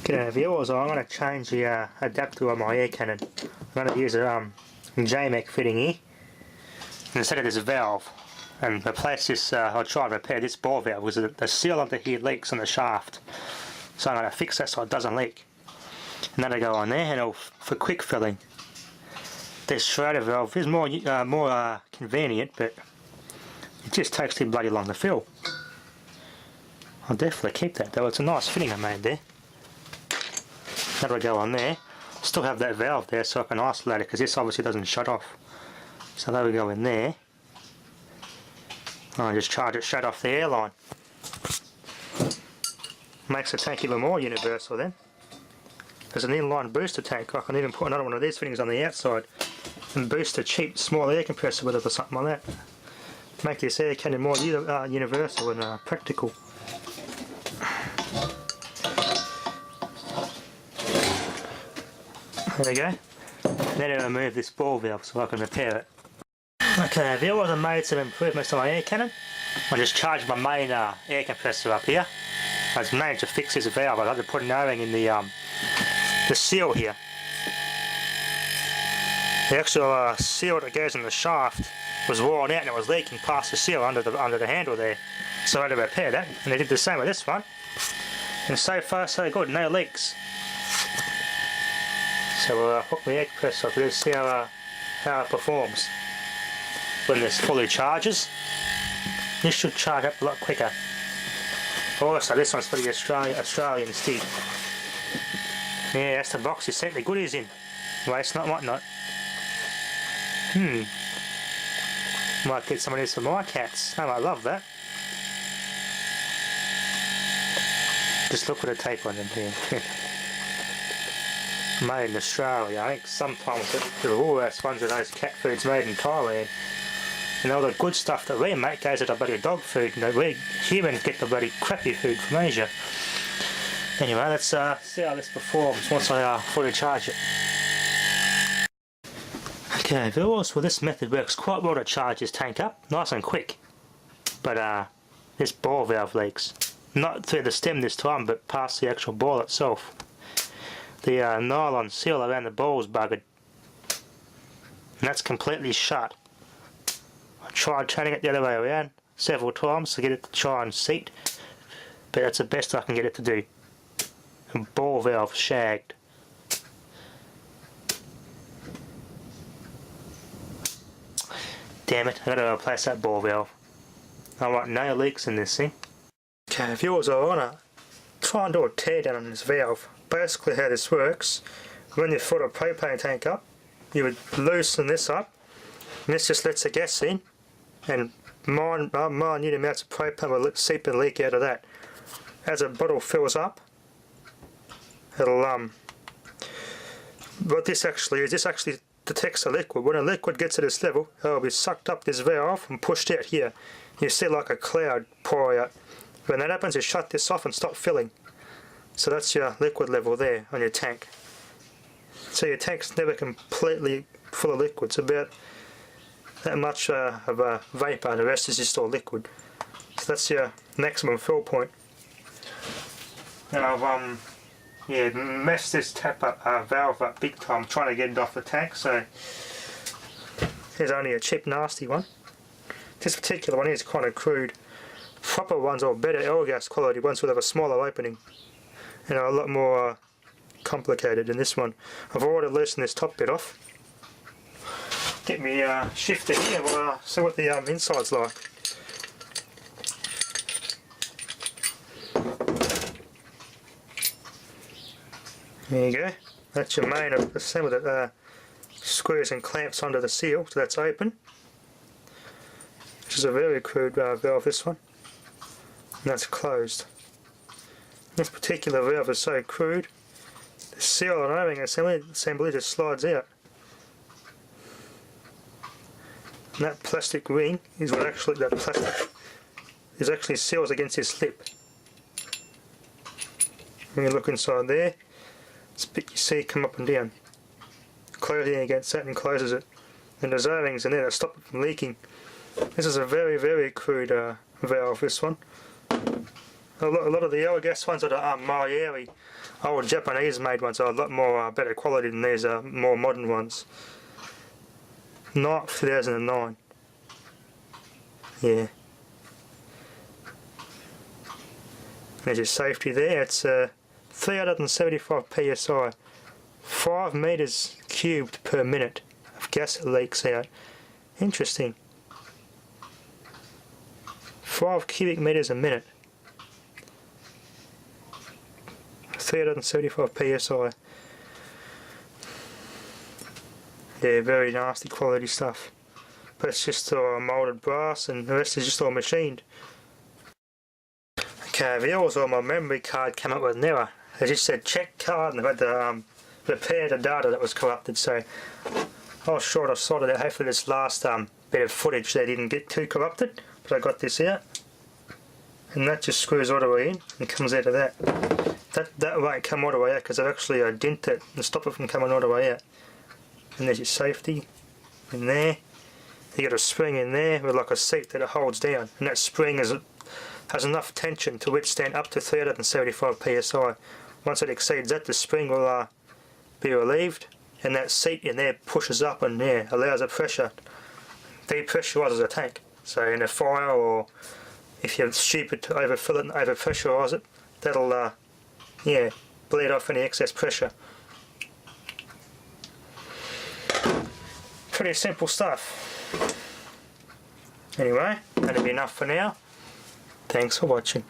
G'day viewers, I'm going to change the adapter on my air cannon. I'm going to use a JMAC fitting here instead of this valve, and replace this. I'll try and repair this ball valve because the seal under here leaks on the shaft, so I'm going to fix that so it doesn't leak. And that'll go on there, and for quick filling. This Schrader valve is more convenient, but it just takes too bloody long to fill. I'll definitely keep that though, it's a nice fitting I made there. That'll go on there. Still have that valve there so I can isolate it because this obviously doesn't shut off. So that'll go in there. I'll just charge it straight off the airline. Makes the tank even more universal then. There's an inline booster tank. I can even put another one of these fittings on the outside and boost a cheap small air compressor with it or something like that. Make this air cannon more universal and practical. There we go. Then I'll remove this ball valve so I can repair it. Okay, viewers, I made some improvements to my air cannon. I just charged my main air compressor up here. I was managed to fix this valve. I had to put an O-ring in the seal here. The actual seal that goes in the shaft was worn out and it was leaking past the seal under the handle there. So I had to repair that, and I did the same with this one. And so far so good, no leaks. So we'll hook the air compressor up, let's see how it performs when this fully charges. This should charge up a lot quicker. Also, this one's for the Australian stick. Yeah, that's the box he sent the goodies in. Waste not, whatnot. Might get some of this for my cats. Oh, I love that. Just look at the tape on them here. Made in Australia. I think sometimes the worst ones are those cat foods made in Thailand. And all the good stuff that we make goes to the bloody dog food. And we humans get the bloody crappy food from Asia. Anyway, let's see how this performs once I fully charge it. Okay, viewers, well this method works quite well to charge this tank up, nice and quick. But this ball valve leaks. Not through the stem this time, but past the actual ball itself. The nylon seal around the ball is buggered. And that's completely shut. I tried turning it the other way around several times to get it to try and seat, but that's the best I can get it to do. And ball valve shagged. Damn it, I gotta replace that ball valve. I want no leaks in this thing. Okay, viewers, I wanna try and do a teardown on this valve. Basically how this works, when you fill a propane tank up, you would loosen this up, and this just lets the gas in, and minute amounts of propane will seep and leak out of that. As a bottle fills up, it'll what this actually is, this actually detects the liquid. When a liquid gets to this level, it'll be sucked up this valve and pushed out here. You see like a cloud pour out. When that happens, you shut this off and stop filling. So that's your liquid level there on your tank. So your tank's never completely full of liquid. It's about that much of a vapour, and the rest is just all liquid. So that's your maximum fill point. Now I've messed this valve up big time trying to get it off the tank, so here's only a cheap nasty one. This particular one is kind of crude. Proper ones or better air gas quality ones will have a smaller opening and a lot more complicated than this one. I've already loosened this top bit off. Get me shifter here, we'll see what the inside's like. There you go, that's your main assembly that screws and clamps onto the seal, so that's open. Which is a very crude valve, this one. And that's closed. This particular valve is so crude, the seal and O-ring assembly just slides out. And that plastic ring is what actually, that plastic is actually seals against this lip. When you look inside there, this bit you see come up and down. Closing against that and closes it. And there's O-rings in there that stop it from leaking. This is a very, very crude valve, this one. A lot of the old gas ones are the Maori old Japanese made ones are a lot more better quality than these more modern ones. Not 2009. Yeah. There's your safety there. It's 375 psi, 5 meters cubed per minute of gas leaks out. Interesting. 5 cubic meters a minute. 375 psi. Yeah, very nasty quality stuff. But it's just all moulded brass and the rest is just all machined. Okay, the others on my memory card came up with an error. They just said check card and they had to repair the data that was corrupted, so I was short of sorted out. Hopefully this last bit of footage they didn't get too corrupted, but I got this out. And that just screws all the way in and comes out of that. That won't come all the way out because I've actually dented it and stopped it from coming all the way out. And there's your safety in there. You got a spring in there with like a seat that it holds down, and that spring has enough tension to withstand up to 375 psi. Once it exceeds that, the spring will be relieved, and that seat in there pushes up and allows the pressure, depressurises the tank. So in a fire, or if you're stupid to overfill it and overpressurise it, that'll bleed off any excess pressure. Pretty simple stuff. Anyway, that'll be enough for now. Thanks for watching.